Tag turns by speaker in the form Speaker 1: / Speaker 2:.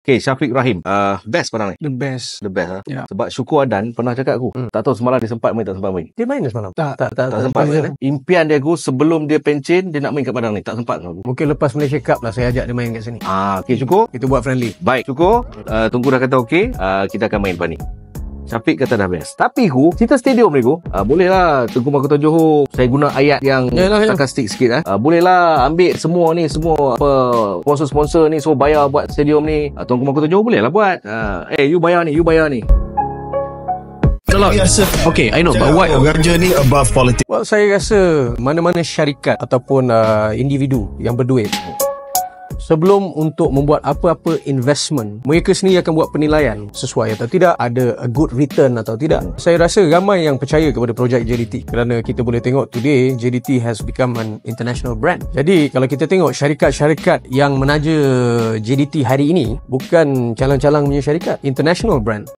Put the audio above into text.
Speaker 1: Okay, Syafiq Rahim. Best padang ni?
Speaker 2: The best.
Speaker 1: The best lah.
Speaker 2: Ya.
Speaker 1: Sebab Syukur Adan pernah cakap aku. Tak tahu semalam dia sempat main tak sempat main.
Speaker 3: Dia main semalam?
Speaker 1: Tak sempat main. Impian dia aku sebelum dia pencen, dia nak main kat padang ni. Tak sempat.
Speaker 3: Mungkin lepas Malaysia Cup lah saya ajak dia main kat sini.
Speaker 1: Okay, Syukur.
Speaker 3: Kita buat friendly.
Speaker 1: Baik, Syukur. Tunggu dah kata okey. Kita akan main depan ni. Syafiq kata dah best. Tapi cerita stadium ni boleh lah Tengku Mahkota Johor saya guna ayat yang sarkastik sikit boleh lah ambil semua apa sponsor-sponsor ni so bayar buat stadium ni. Tengku Mahkota Johor boleh lah buat. You bayar ni.
Speaker 2: Okay, I know, but what
Speaker 4: Raja ni above politics.
Speaker 3: Well, saya rasa mana-mana syarikat ataupun individu yang berduit, sebelum untuk membuat apa-apa investment, mereka sendiri akan buat penilaian sesuai atau tidak, ada a good return atau tidak. Saya rasa ramai yang percaya kepada projek JDT kerana kita boleh tengok today JDT has become an international brand. Jadi kalau kita tengok syarikat-syarikat yang menaja JDT hari ini bukan calang-calang punya syarikat, international brand.